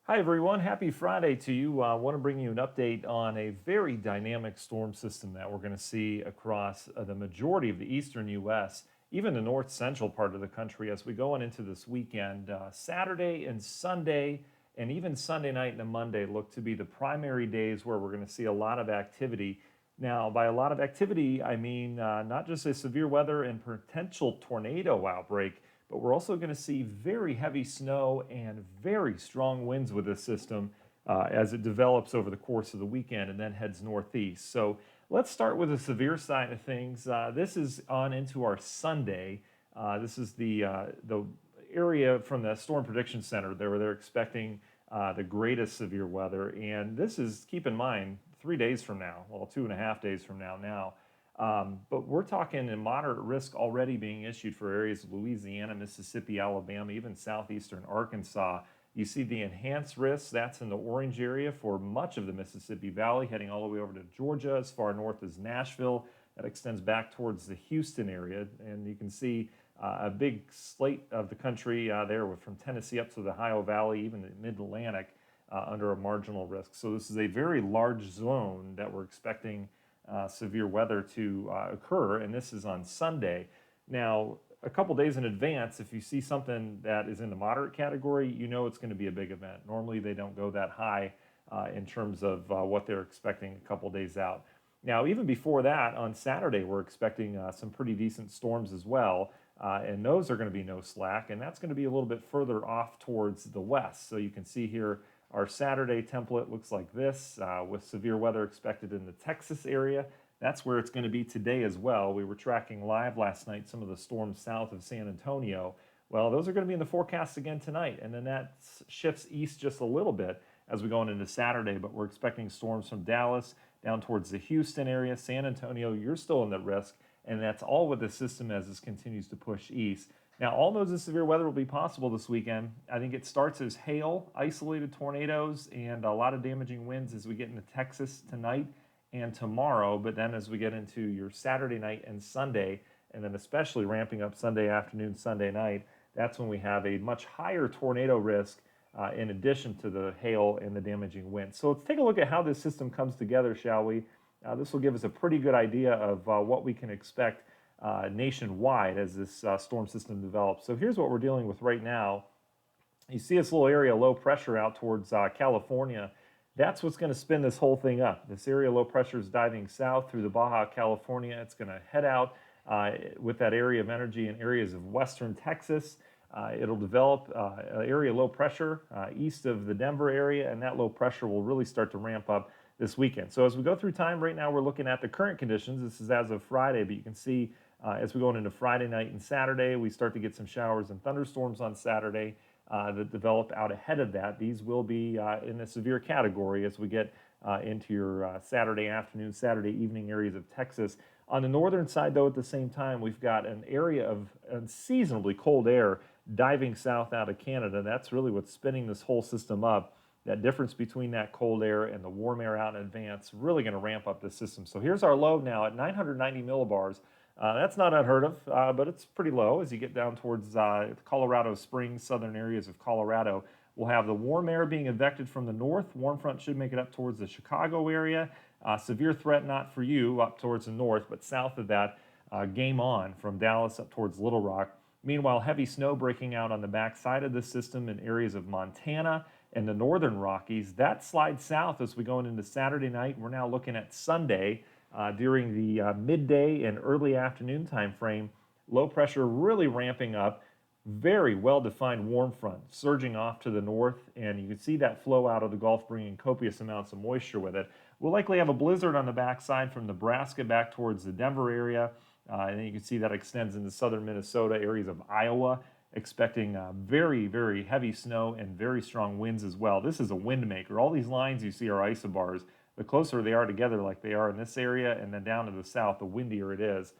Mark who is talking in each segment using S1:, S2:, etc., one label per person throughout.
S1: Hi, everyone. Happy Friday to you. I want to bring you an update on a very dynamic storm system that we're going to see across the majority of the eastern U.S., even the north central part of the country as we go on into this weekend. Saturday and Sunday, and even Sunday night and Monday look to be the primary days where we're going to see a lot of activity. Now, by a lot of activity, I mean not just a severe weather and potential tornado outbreak, but we're also going to see very heavy snow and very strong winds with this system as it develops over the course of the weekend and then heads northeast. So let's start with the severe side of things. This is on into our Sunday. This is the area from the Storm Prediction Center there where they're expecting the greatest severe weather. And this is, keep in mind, 3 days from now, well, 2.5 days from now. But we're talking a moderate risk already being issued for areas of Louisiana, Mississippi, Alabama, even southeastern Arkansas. You see the enhanced risk, that's in the orange area for much of the Mississippi Valley, heading all the way over to Georgia, as far north as Nashville. That extends back towards the Houston area. And you can see a big slate of the country there from Tennessee up to the Ohio Valley, even the mid-Atlantic, under a marginal risk. So this is a very large zone that we're expecting severe weather to occur, and this is on Sunday. Now, a couple days in advance, if you see something that is in the moderate category, you know it's going to be a big event. Normally, they don't go that high in terms of what they're expecting a couple days out. Now, even before that, on Saturday, we're expecting some pretty decent storms as well, and those are going to be no slack, and that's going to be a little bit further off towards the west. So you can see here our Saturday template looks like this, with severe weather expected in the Texas area. That's where it's going to be today as well. We were tracking live last night some of the storms south of San Antonio. Well, those are going to be in the forecast again tonight, and then that shifts east just a little bit as we go on into Saturday, but we're expecting storms from Dallas down towards the Houston area, San Antonio. You're still in the risk, and that's all with the system as this continues to push east. Now, all modes of severe weather will be possible this weekend. I think it starts as hail, isolated tornadoes, and a lot of damaging winds as we get into Texas tonight and tomorrow. But then as we get into your Saturday night and Sunday, and then especially ramping up Sunday afternoon, Sunday night, that's when we have a much higher tornado risk in addition to the hail and the damaging winds. So let's take a look at how this system comes together, shall we? This will give us a pretty good idea of what we can expect nationwide as this storm system develops. So here's what we're dealing with right now. You see this little area of low pressure out towards California. That's what's going to spin this whole thing up. This area of low pressure is diving south through the Baja California. It's going to head out with that area of energy in areas of western Texas. It'll develop an area of low pressure east of the Denver area, and that low pressure will really start to ramp up this weekend. So as we go through time, right now we're looking at the current conditions. This is as of Friday, but you can see as we go into Friday night and Saturday, we start to get some showers and thunderstorms on Saturday that develop out ahead of that. These will be in the severe category as we get into your Saturday afternoon, Saturday evening areas of Texas. On the northern side, though, at the same time, we've got an area of unseasonably cold air diving south out of Canada. That's really what's spinning this whole system up. That difference between that cold air and the warm air out in advance really going to ramp up the system. So here's our low now at 990 millibars. That's not unheard of, but it's pretty low as you get down towards Colorado Springs, southern areas of Colorado. We'll have the warm air being evected from the north. Warm front should make it up towards the Chicago area. Severe threat not for you up towards the north, but south of that, game on from Dallas up towards Little Rock. Meanwhile, heavy snow breaking out on the backside of the system in areas of Montana and the northern Rockies. That slides south as we go into Saturday night. We're now looking at Sunday during the midday and early afternoon time frame. Low pressure really ramping up. Very well-defined warm front surging off to the north, and you can see that flow out of the Gulf bringing copious amounts of moisture with it. We'll likely have a blizzard on the backside from Nebraska back towards the Denver area, and then you can see that extends into southern Minnesota, areas of Iowa, expecting very, very heavy snow and very strong winds as well. This is a wind maker. All these lines you see are isobars. The closer they are together, like they are in this area, and then down to the south, the windier it is,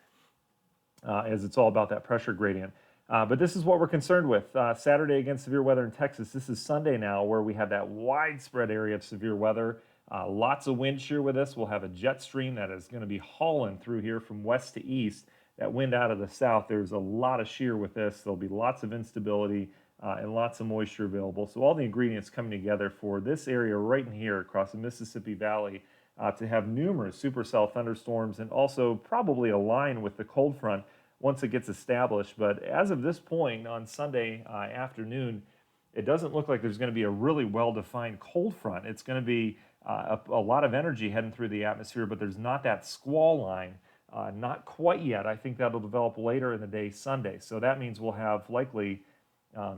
S1: as it's all about that pressure gradient. But this is what we're concerned with. Saturday against severe weather in Texas. This is Sunday now where we have that widespread area of severe weather. Lots of wind shear with this. We'll have a jet stream that is going to be hauling through here from west to east. That wind out of the south, there's a lot of shear with this. There'll be lots of instability and lots of moisture available. So all the ingredients coming together for this area right in here across the Mississippi Valley to have numerous supercell thunderstorms and also probably align with the cold front once it gets established. But as of this point on Sunday afternoon, it doesn't look like there's going to be a really well-defined cold front. It's going to be a lot of energy heading through the atmosphere, but there's not that squall line, not quite yet. I think that'll develop later in the day Sunday. So that means we'll have likely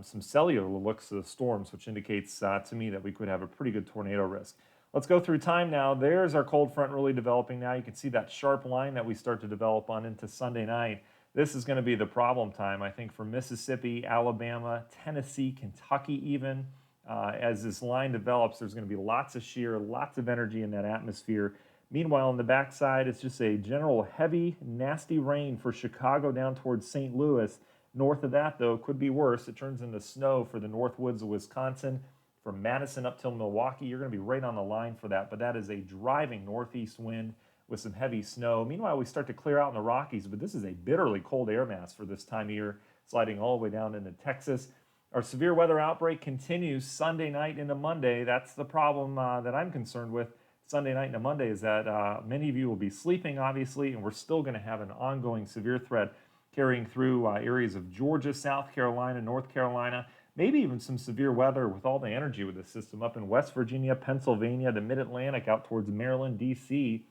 S1: some cellular looks of the storms, which indicates to me that we could have a pretty good tornado risk. Let's go through time now. There's our cold front really developing now. You can see that sharp line that we start to develop on into Sunday night. This is going to be the problem time, I think, for Mississippi, Alabama, Tennessee, Kentucky even. As this line develops, there's going to be lots of shear, lots of energy in that atmosphere. Meanwhile, on the backside, it's just a general heavy, nasty rain for Chicago down towards St. Louis. North of that, though, could be worse. It turns into snow for the north woods of Wisconsin. From Madison up till Milwaukee, you're going to be right on the line for that. But that is a driving northeast wind with some heavy snow. Meanwhile, we start to clear out in the Rockies, but this is a bitterly cold air mass for this time of year, sliding all the way down into Texas. Our severe weather outbreak continues Sunday night into Monday. That's the problem that I'm concerned with. Sunday night into Monday is that many of you will be sleeping, obviously, and we're still going to have an ongoing severe threat carrying through areas of Georgia, South Carolina, North Carolina, maybe even some severe weather with all the energy with the system up in West Virginia, Pennsylvania, the Mid-Atlantic out towards Maryland, D.C.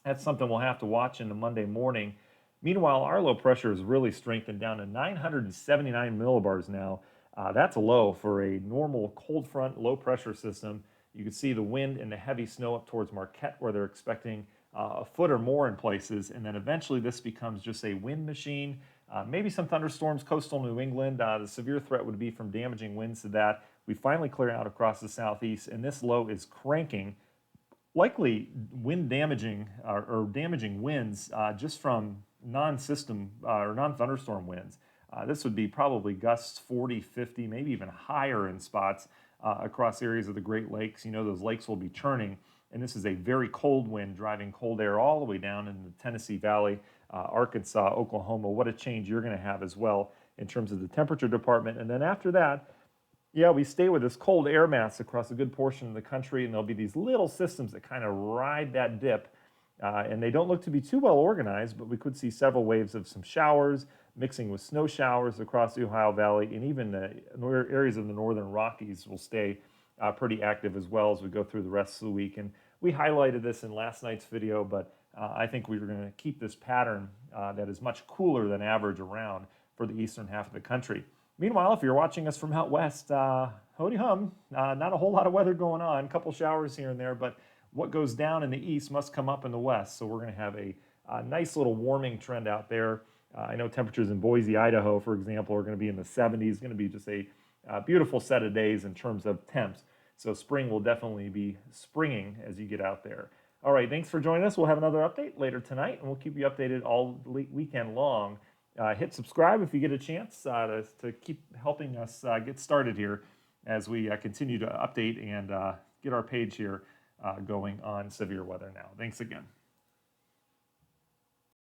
S1: That's something we'll have to watch into Monday morning. Meanwhile, our low pressure is really strengthened down to 979 millibars now. That's low for a normal cold front low pressure system. You can see the wind and the heavy snow up towards Marquette where they're expecting a foot or more in places. And then eventually this becomes just a wind machine. Maybe some thunderstorms coastal New England. The severe threat would be from damaging winds to that. We finally clear out across the southeast, and this low is cranking, likely wind damaging or damaging winds just from non-system or non-thunderstorm winds. This would be probably gusts 40, 50, maybe even higher in spots across areas of the Great Lakes. You know, those lakes will be churning, and this is a very cold wind driving cold air all the way down in the Tennessee Valley, Arkansas, Oklahoma. What a change you're going to have as well in terms of the temperature department. And then after that, yeah, we stay with this cold air mass across a good portion of the country, and there'll be these little systems that kind of ride that dip. And they don't look to be too well organized, but we could see several waves of some showers mixing with snow showers across the Ohio Valley, and even the areas of the northern Rockies will stay pretty active as well as we go through the rest of the week. And we highlighted this in last night's video, but I think we're going to keep this pattern that is much cooler than average around for the eastern half of the country. Meanwhile, if you're watching us from out west, howdy hum, not a whole lot of weather going on, a couple showers here and there, but what goes down in the east must come up in the west. So we're going to have a nice little warming trend out there. I know temperatures in Boise, Idaho, for example, are going to be in the 70s. Going to be just a beautiful set of days in terms of temps. So spring will definitely be springing as you get out there. All right, thanks for joining us. We'll have another update later tonight, and we'll keep you updated all weekend long. Hit subscribe if you get a chance to keep helping us get started here as we continue to update and get our page here going on severe weather now. Thanks again.